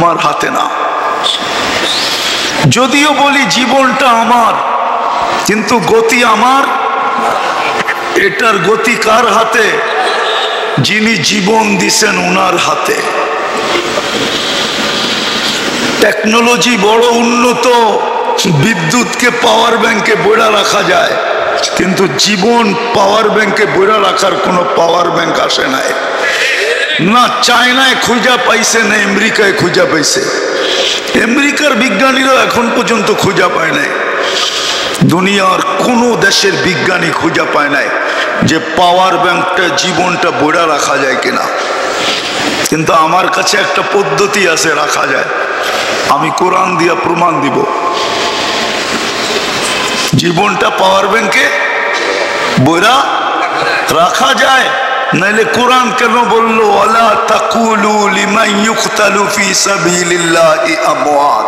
আমার হাতে না। যদিও বলি জীবনটা আমার, কিন্তু গতি আমার। এটার গতি কার হাতে? যিনি জীবন দিছেন ওনার হাতে। টেকনোলজি বড় উন্নত, বিদ্যুৎকে পাওয়ার ব্যাংকে বইরা রাখা যায়, কিন্তু জীবন পাওয়ার ব্যাংকে বইরা রাখার কোনো পাওয়ার ব্যাংক আসে নাই। না চায়নায় খুঁজা পাইছে, না আমেরিকায় খুঁজা পাইছে। আমেরিকার বিজ্ঞানীরা এখন পর্যন্ত খুঁজা পায় নাই। দুনিয়ার কোনো দেশের বিজ্ঞানী খুঁজা পায় নাই যে পাওয়ার ব্যাংকটা জীবনটা বইরা রাখা যায় কিনা। কিন্তু আমার কাছে একটা পদ্ধতি আছে, রাখা যায়। আমি কোরআন দিয়া প্রমাণ দিব জীবনটা পাওয়ার ব্যাংকে বইরা রাখা যায়। নাইলে কোরআন কেন বললো ওয়ালা তাকুলু লিমান ইউকতালু ফি সাবিলিল্লাহি আমওয়াত?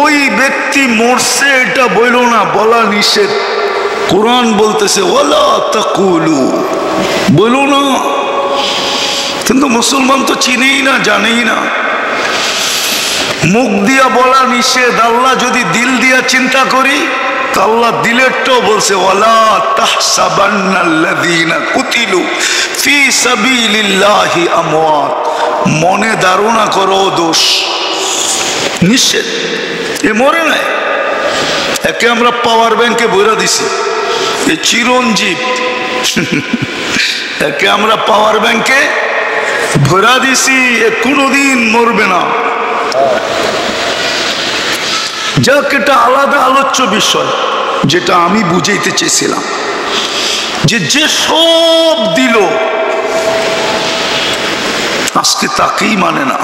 ওই ব্যক্তি মরছে এটা বইলো না, বলা নিষেধ। কোরআন বলতেছে ওয়ালা তাকুলু, বইলো না। কিন্তু মুসলমান তো চিনেই না, জানেই না। মুখ দিয়া বলা নিষেধ। আল্লাহ যদি দিল দিয়া চিন্তা করি, আল্লাহ দিলেরটাও বলছে ওয়ালা তাহসাবান্নাল্লাযীনা কুতিলু ফি সাবিলিল্লাহি আমওয়াত। মনে ধারণা করো দোষ, নিষেধ। এ মরে নাই, একে আমরা পাওয়ার ব্যাংকে বইরা দিছি। এ চিরঞ্জীব, একে আমরা পাওয়ার ব্যাংকে ভরা দিছি, এ কোনোদিন মরবে না। যাক, এটা আলাদা আলোচ্য বিষয়। যেটা আমি বুঝাইতে চেয়েছিলাম, যে সব দিল আজকে তাকেই মানে না,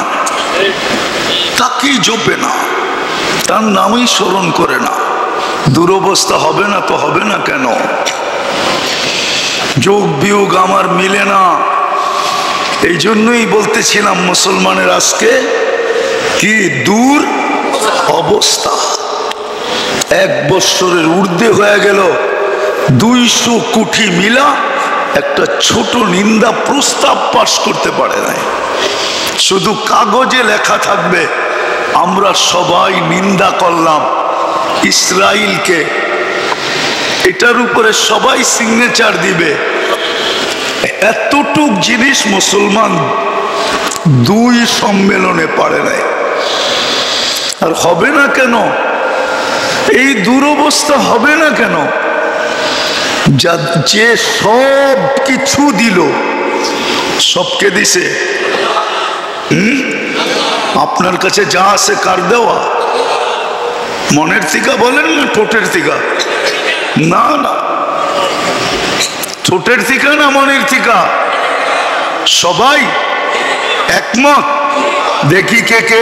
তাকেই জপে না, তার নামই স্মরণ করে না। দুরবস্থা হবে না তো হবে না কেন? যোগ বিয়োগ আমার মিলে না। এই জন্যই বলতেছিলাম মুসলমানের আজকে কি দূর অবস্থা। 1 বৎসরের ঊর্ধ্বে হয়ে গেল, 200 কোটি মিলা একটা ছোট নিন্দা প্রস্তাব পাশ করতে পারে নাই। শুধু কাগজে লেখা থাকবে আমরা সবাই নিন্দা করলাম ইসরায়েলকে, এটার উপরে সবাই সিগনেচার দিবে। এতটুক জিনিস মুসলমান 2 সম্মেলনে পারে নাই। আর হবে না কেন? এই দুরবস্থা হবে না কেন? যে সব কিছু দিল, সবকে দিছে। আপনার কাছে যা আছে কার দেওয়া? মনের থিকা বলেন না ঠোঁটের থিকা? না না, ঠোঁটের থিকা না মনের থিকা? সবাই একমত? দেখি কে কে।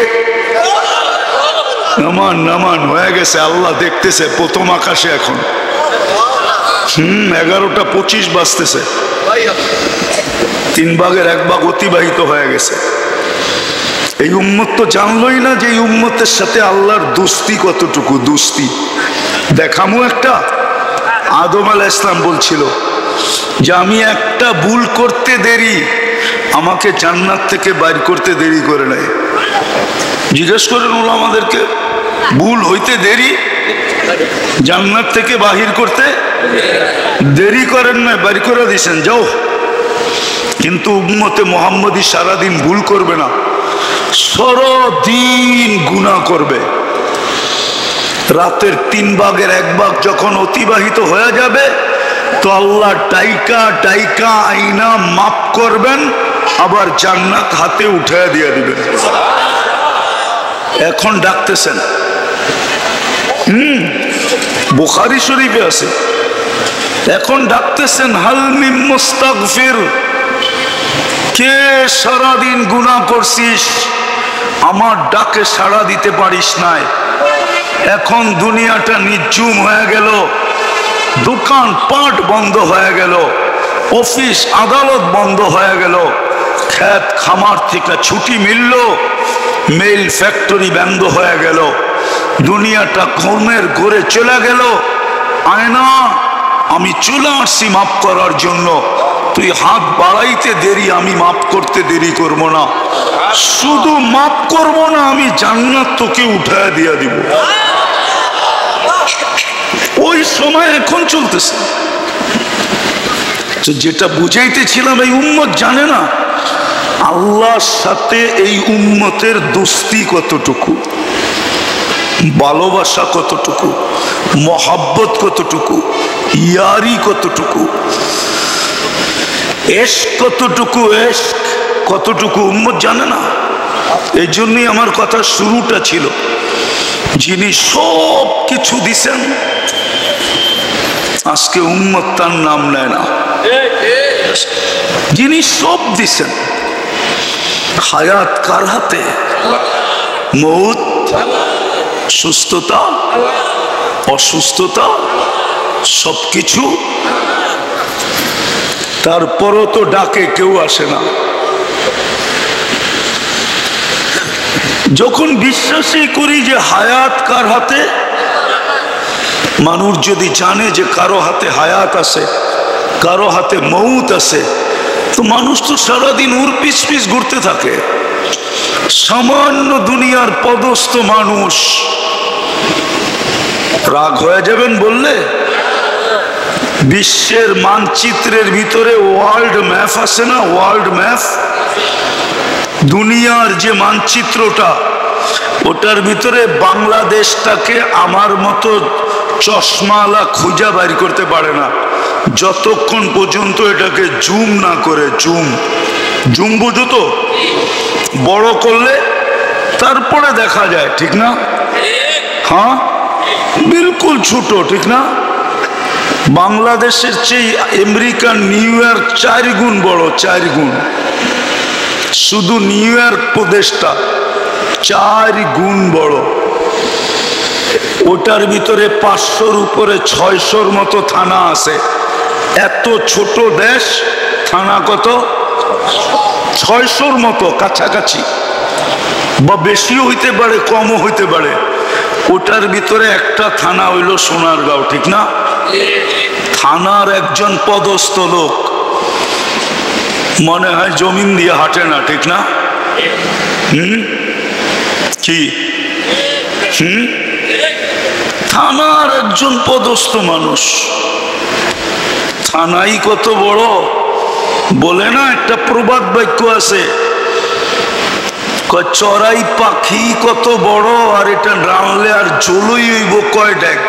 নামান নামান, হয়ে গেছে। আল্লাহ দেখতেছে প্রথম আকাশে এখন। 11:25 বাজতেছে। 3 ভাগের 1 ভাগ অতিবাহিত হয়ে গেছে। এই উম্মত তো জানলই না যে এই উম্মতের সাথে আল্লাহর দোস্তি কতটুকু। দোস্তি দেখামো একটা। আদম আলাইহিস সালাম বলছিল যে আমি একটা ভুল করতে দেরি, আমাকে জান্নাত থেকে বাইর করতে দেরি করে নাই। জিজ্ঞেস করেন ওলামাদেরকে, ভুল হইতে দেরি, জান্নাত থেকে বাহির করতে দেরি করেন না, বাইর করে দিয়েছেন, যাও। কিন্তু উম্মতে মুহাম্মদী সারাদিন ভুল করবে না, সারাদিন গুনাহ করবে। রাতের 3 ভাগের 1 ভাগ যখন অতিবাহিত হয়ে যাবে, তো আল্লাহ টাইকা টাইকা আইনা মাফ করবেন, আবার জান্নাত হাতে উঠে দিয়ে দিবেন। এখন ডাকতেছেন, বুখারী শরীফে আছে, এখন ডাকতেছেন হাল মিন মুস্তাগফির, কে সারাদিন গুনাহ করছিস, আমার ডাকে সাড়া দিতে পারিস নাই। এখন দুনিয়াটা নিঝুম হয়ে গেল, দোকান পাট বন্ধ হয়ে গেল, অফিস আদালত বন্ধ হয়ে গেল, ক্ষেত খামার থেকে ছুটি মিলল, মেল ফ্যাক্টরি বন্ধ হয়ে গেল, দুনিয়াটা কর্মের ঘরে চলে গেল। আয়না, আমি চলে আসছি মাফ করার জন্য, তুই হাত বাড়াইতে দেরি, আমি মাফ করতে দেরি করব না। শুধু মাফ করব না, আমি জান্নাত তোকে উঠায় দিয়া দিব। ওই সময় এখন চলতেছে। তো যেটা বুঝাইতেছিলাম, এই উম্মত জানে না আল্লাহর সাথে এই উম্মতের দোস্তি কতটুকু, ভালোবাসা কতটুকু, মহাব্বত কতটুকু, ইয়ারি কতটুকু, এশক কতটুকু, এশক কতটুকু উম্মত জানে না। এই জন্যই আমার কথা শুরুটা ছিল, যিনি সব কিছু দিছেন আজকে উম্মত তার নাম নেয় না। যিনি সব দিছেন, হায়াত কার হাতে, মৌত, সুস্থতা, অসুস্থতা, সবকিছু। তারপরও তো ডাকে কেউ আসে না। যখন বিশ্বাসই করি যে হায়াত কার হাতে, মানুষ যদি জানে যে কারো হাতে হায়াত আছে, কারো হাতে মৌত আছে, তো মানুষ তো সারাদিন ওর পিছ পিছ ঘুরতে থাকে। সামান্য দুনিয়ার পদস্থ মানুষ রাগ হয়ে যাবেন বললে? বিশ্বের মানচিত্রের ভিতরে ওয়ার্ল্ড ম্যাপ আছে না, ওয়ার্ল্ড ম্যাপ, দুনিয়ার যে মানচিত্রটা, ওটার ভিতরে বাংলাদেশটাকে আমার মতো চশমালা খুঁজা বাইর করতে পারে না যতক্ষণ পর্যন্ত এটাকে জুম না করে। জুম বুঝো তো, বড় করলে তারপরে দেখা যায়, ঠিক না? হ্যাঁ, বিলকুল ছোট, ঠিক না? বাংলাদেশের চেয়ে আমেরিকার নিউ ইয়র্ক 4 গুণ বড়, 4 গুণ। শুধু নিউ ইয়র্ক প্রদেশটা 4 গুণ বড়। ওটার ভিতরে 500-র উপরে 600-র মতো থানা আছে। এত ছোট দেশ, থানা কত? 600-র মতো, কাছাকাছি, বা বেশিও হইতে পারে, কমও হইতে পারে। ওটার ভিতরে একটা থানা হইল সোনারগাঁও, ঠিক না? থানার একজন পদস্থ লোক মনে হয় জমিন দিয়ে হাঁটে না, ঠিক না? কি থানার একজন পদস্থ মানুষ, থানাই কত বড়। বলে না, একটা প্রবাদ বাক্য আছে, চড়াই পাখি কত বড়, আর এটা রানলে আর জলই হইব কয় ডেক,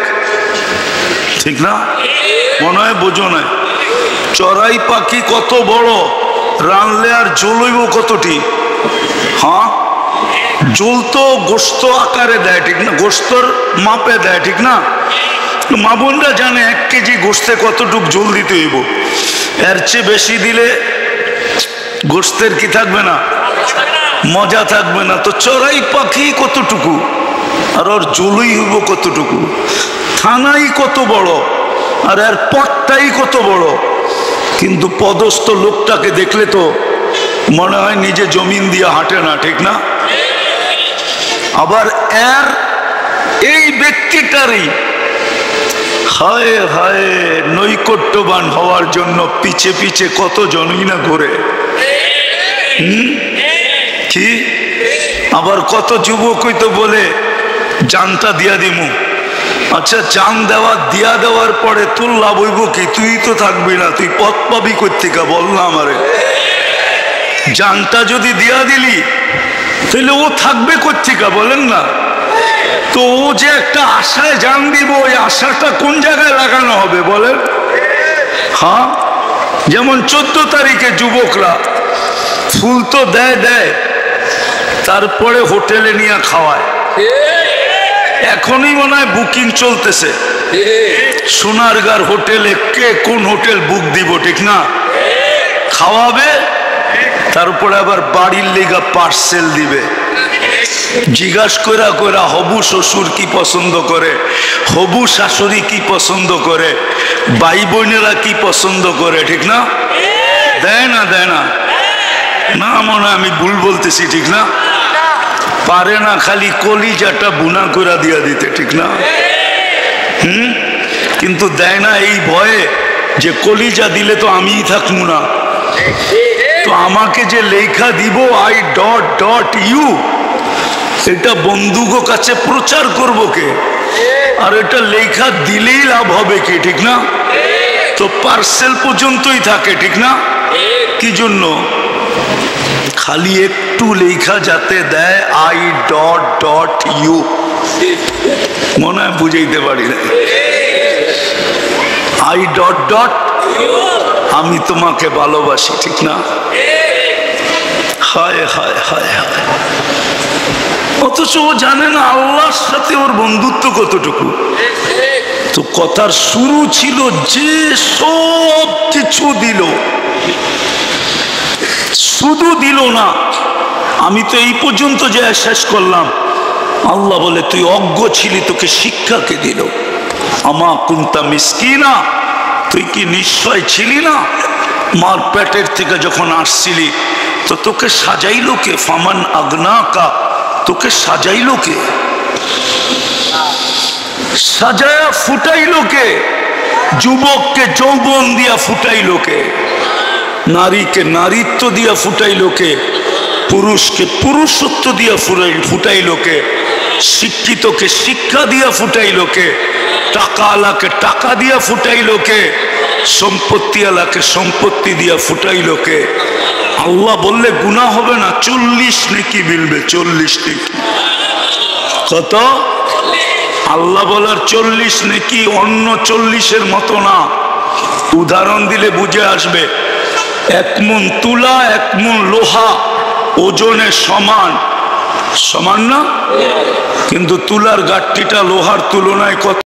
ঠিক না? মনে হয় বোঝো না। চড়াই পাখি কত বড়, রানলে আর জলইব কতটি। হ্যাঁ, জল তো গোস্ত আকারে দেয়, ঠিক না? গোস্তর মাপে দেয়, ঠিক না? মা বোনরা জানে 1 কেজি গোস্তে কতটুক জল দিতে হইব। এর চেয়ে বেশি দিলে গোস্তের কি থাকবে না, মজা থাকবে না। তো চড়াই পাখি কতটুকু, আর ওর জলই হইব কতটুকু। থানাই কত বড়, আর এর পথটাই কত বড়। কিন্তু পদস্থ লোকটাকে দেখলে তো মনে হয় নিজে জমিন দিয়ে হাঁটে না, ঠিক না? আবার এর এই ব্যক্তিটারই হায় হায় নৈকট্যবান হওয়ার জন্য পিছে পিছে কত জনই না ঘুরে। কি আবার কত যুবকই তো বলে জানটা দিয়া দিমু। আচ্ছা, জান দিয়া দেওয়ার পরে তোর লাভ হইব কি? তুই তো থাকবি না, তুই পথ পাবি কোত্থেকে বল না আমারে। জানটা যদি দিয়া দিলি তাহলে ও থাকবে কোত্থেকে বলেন না? তো ও যে একটা আশায় জান দিব, ওই আশাটা কোন জায়গায় লাগানো হবে বলেন? হ্যাঁ, যেমন 14 তারিখে যুবকরা ফুল তো দেয়, তারপরে হোটেলে নিয়ে খাওয়ায়। এখনই মনে হয় বুকিং চলতেছে সোনারগাঁর হোটেলে, কে কোন হোটেল বুক দিব, ঠিক না? খাওয়াবে, তারপরে আবার বাড়ির লেগা পার্সেল দিবে। জিজ্ঞাসা কইরা হবু শ্বশুর কি পছন্দ করে, হবু শাশুড়ি কি পছন্দ করে, ভাই বোনেরা কি পছন্দ করে, ঠিক না? দেয় না না, মনে আমি ভুল বলতেছি, ঠিক না? পারে না খালি কলিজাটা বুনা করে দিয়া দিতে, ঠিক না? কিন্তু দেয় না এই ভয়ে যে কলিজা দিলে তো আমিই থাকবো না, তো আমাকে যে লেখা দিব আই ডট ডট ইউ, এটা বন্ধুগো কাছে প্রচার করব কে? আর এটা লেখা দিলেই লাভ হবে কি? ঠিক না? তো পার্সেল পর্যন্তই থাকে, ঠিক না? কি জন্য? খালি একটু লেখা যাতে দেয় আই ডট ডট ইউ। মনে হয় বুঝাইতে পারি না। আই ডট ডট আমি তোমাকে ভালোবাসি, ঠিক না? হায় হায় হায় হায়। অথচ ও জানে না আল্লাহর সাথে ওর বন্ধুত্ব কতটুকু। তো কথার শুরু ছিল যে সব কিছু দিল, শুধু দিল না, আমি তো এই পর্যন্ত যে শেষ করলাম। আল্লাহ বলে তুই অজ্ঞ ছিলি, তোকে শিক্ষাকে দিল। আমা কুনতা মিসকিনা, তুই কি নিশ্চয় ছিলি না? মার পেটের থেকে যখন আসছিলি তো তোকে সাজাইলো কে? ফামান আগনাকা, তোকে সাজাইলো কে? সাজায়া ফুটাইলো কে? যুবককে যৌবন দিয়া ফুটাইলো কে? নারীকে নারীত্ব দিয়া ফুটাইলো কে? পুরুষকে পুরুষত্ব দিয়া ফুটাইলো কে? শিক্ষিতকে শিক্ষা দিয়া ফুটাইলো কে? টাকা আলাকে টাকা দিয়া ফুটাইলো কে? সম্পত্তি আলাকে সম্পত্তি দিয়া ফুটাইলো কে? আল্লাহ বললে গুনাহ হবে না, 40 নেকি মিলবে। 40 নেকি। কত? আল্লাহ বলার 40 নেকি, অন্য 40-এর মতো না। উদাহরণ দিলে বুঝে আসবে। 1 মণ তুলা 1 মণ লোহা ওজনে সমান, সমান না? কিন্তু তুলার গাঠটিটা লোহার তুলনায় কত